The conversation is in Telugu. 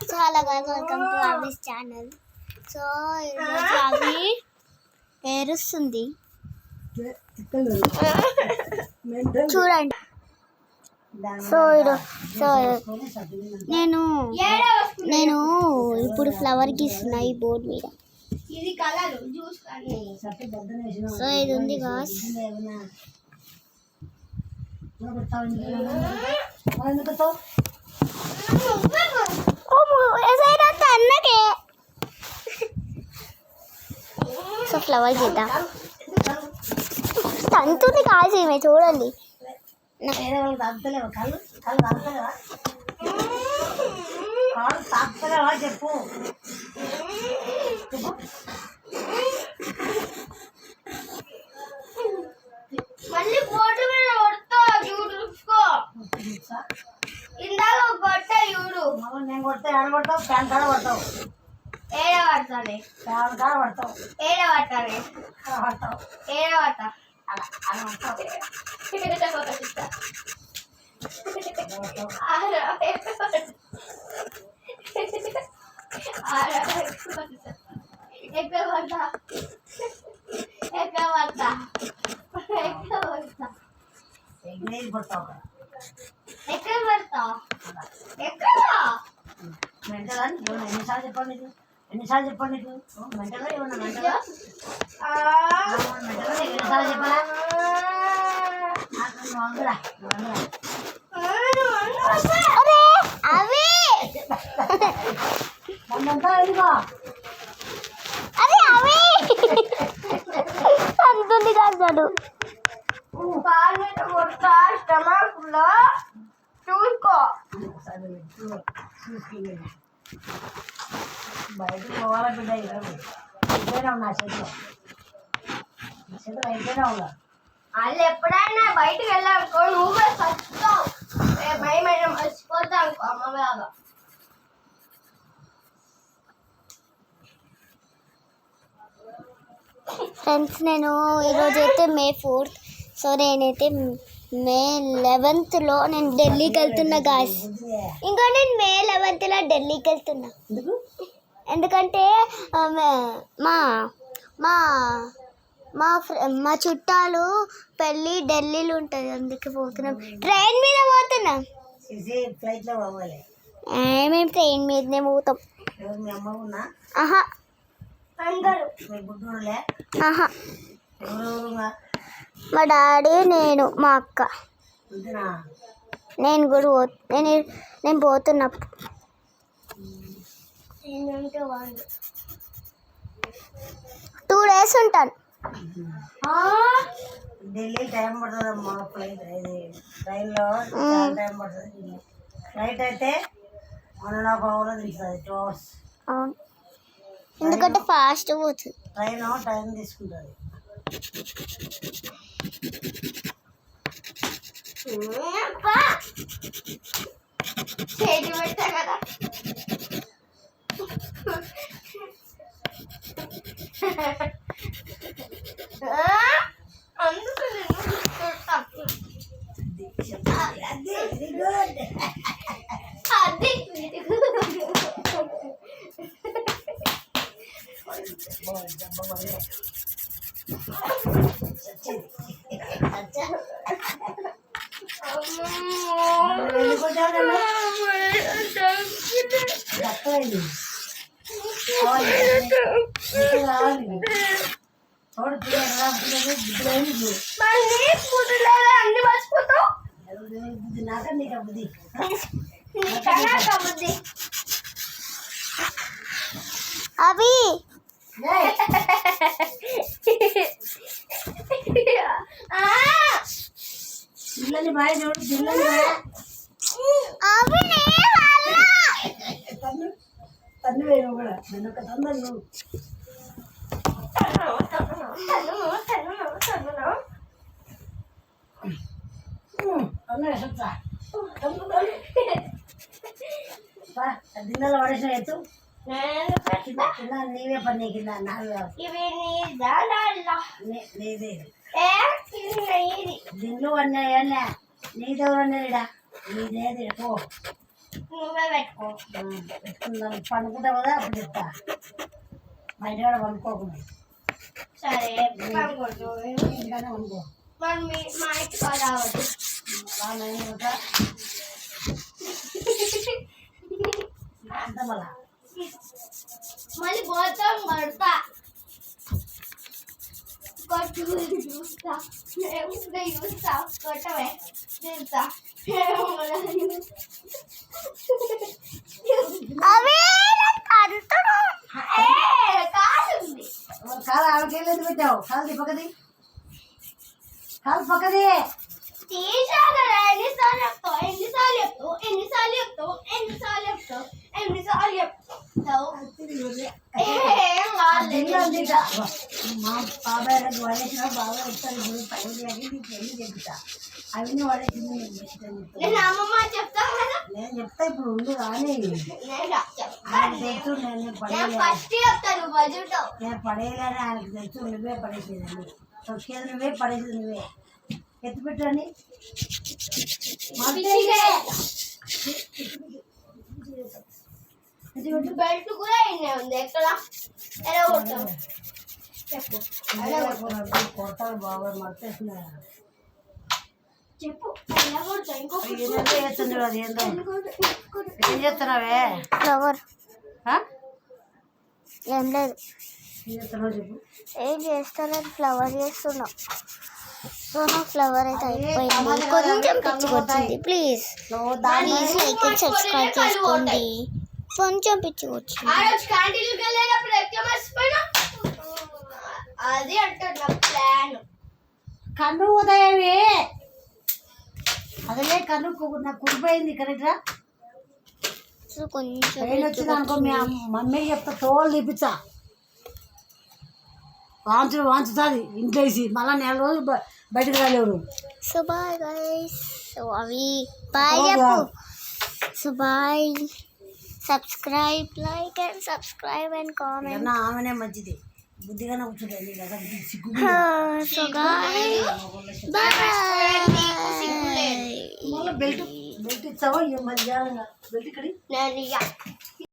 So hello guys, welcome to అవిస్ ఛానల్. సో ఈరోజు అవి ఏరుస్తుంది చూడండి. సో సో నేను ఇప్పుడు ఫ్లవర్ గీస్తున్నా ఈ బోర్డు మీద. సో ఇది ఉంది గాస్. సో ఫ్లవర్ గీద్దాం. తంతుంది కాల్చి చూడండి. చెప్పు మళ్ళీ బోర్డు మీద కొడతా చూసుకో. ఇందాక కొట్ట చూడు. నేను కొడితే ఏడ కొడతావు? ఫ్యాన్ కాడ కొడతావు. ఏడ పడతానే? ఫ్యాన్ కాడ పడతావు. ఏడ పడతానే? పడతావు. ఏడ పడతా? అలా అలా పడతావు. ఎక్కడ పడతా? ఎక్కడ పడతా? ఎక్కడ పడతా? ఎక్కడ ఎన్నిసార్లు చెప్పండి నీకు? ఎన్నిసార్లు చెప్పండి నీకు? మెంటలో ఏమన్నా మెంటలో ఎన్నిసార్లు చెప్పాలా? అంతుంది కాదు. చూసుకో బయటకు పోవాలా బిడ్డ? అయిపోయినా నా చేతిలో అయిపోయినా ఉన్నా. వాళ్ళు ఎప్పుడైనా బయటకు వెళ్ళాలనుకో నువ్వే చస్తావు. భయమైన మర్చిపోతా అనుకో అమ్మలాగా. ఫ్రెండ్స్, నేను ఈరోజు అయితే May 4th. సో నేనైతే May 11th నేను ఢిల్లీకి వెళ్తున్నా గాయస్. ఇంకో నేను May 11th ఢిల్లీకి వెళ్తున్నా. ఎందుకంటే మా మా మా చుట్టాలు పెళ్ళి ఢిల్లీలో ఉంటుంది, అందుకే పోతున్నాం. ట్రైన్ మీద పోతున్నాం. ఫ్లైట్లో పోవాలి. మేము ట్రైన్ మీదనే పోతాం. మీ అమ్మ ఉన్నా? ఆహా, అందరూ మీ గుడ్డూరులే? ఆహా, ఎవరెవరుగా? మా డాడీ, నేను, మా అక్క. నేను కూడా నేను పోతున్నప్పుడు 2 days ఉంటాను. ఢిల్లీ టైం పడుతుంది అమ్మా. ఫ్లైట్ ట్రైన్లో చాలా టైం పడుతుంది. ఫ్లైట్ అయితే 1.5 hour దిగుతుంది. 2 hours. అవును, ఎందుకంటే ఫాస్ట్ పోతుంది. ట్రైన్ టైం తీసుకుంటుంది. చేతి పెట్టా కదా. అందుకు అన్ని మర్చిపోతావు. అవి పిల్లలు బాయ్ చూడు. పిల్లలు తన్ను వేరు కూడా. నేను ఒక తన్ను దిన్నలో పడేసిన ఎత్తు. నీవే పని కింద నీదే దిన్ను అన్నా నీదెవరు అన్నాడా? నీదేది పో. నువ్వే పెట్టుకో. పెట్టుకుందాం పండుకుంటావు కదా అప్పుడు చెప్తా బయట కూడా పండుకోకుండా సరే పండుకోవచ్చు. ఇంట్లోనే పండుకో మరి మా ఇంటికి రావద్దు. అంత మళ్ళా మళ్ళీ పోతాం కొడతా కొట్టు చూస్తా చూస్తా కొట్టవే చూస్తా కాలు ఆడకెళ్ళేది పెట్టావు కాలు పక్కది కాలు పక్కది తీసా కదా. ఎన్నిసార్లు చెప్తావు ఎన్నిసార్లు చెప్తావు ఎన్నిసార్లు చెప్తావు ఎన్నిసార్లు చెప్తావు ఎన్నిసార్లు చెప్తావు. ఏం కాలేదు. మా బాబాయ్ వాడేసిన బాగా వస్తారు ఇప్పుడు పైన పెళ్లి చెప్తా అవన్నీ వాడేసింది నేను అమ్మమ్మ చెప్తా కదా. నేను చెప్తా ఇప్పుడు ఉండు కానీ తెలుసు నేను ఫస్ట్ చెప్తాను బజుటో. నేను పడేయాలని ఆయనకు తెలుసు నువ్వే పడేసేదండి తొక్కేది నువ్వే పడేసేది నువ్వే ఎత్తి పెట్టండి బెల్ట్ కూడా ఇన్నే ఉంది. ఎక్కడ ఎలా కొడతావు చెప్పు. కొడతాడు బాగా మర్చేసిన చెప్పు ఎలా కొడతావు. ఇంకొక చేస్తుంది అది ఏందో ఏం చేస్తున్నావే ఫ్లవర్ ఏం లేదు. ఏం చేస్తున్నావు చెప్పు ఏం చేస్తానని ఫ్లవర్ చేస్తున్నా. సో నా ఫ్లవర్ అయితే అయిపోయింది. కొంచెం పిచ్చి వచ్చింది. Please please like and subscribe చేసుకోండి. కొంచెం పిచ్చి వచ్చింది. అది అంటారు నా ప్లాన్. కన్ను ఉదయమే అదే కన్ను నాకు కుడిపోయింది కరెక్ట్రా. సో కొంచెం ట్రైన్ వచ్చింది అనుకో మీ మమ్మీకి చెప్తా తోలు తీపిచ్చా వాంచుతుంది ఇంట్లో వేసి మళ్ళీ 4 రోజులు బయటకు రాలేవు. So bye guys. సో అవి బాయ్ చెప్పు. So bye. Subscribe like and subscribe and comment. ఆమెనే మంచిది బుద్ధిగానే కూర్చుంటుంది కదా సిగ్గు. So guys bye. మళ్ళీ బెల్ట్ ఇచ్చావా మధ్యాహ్నం బెల్ట్ ఇక్కడ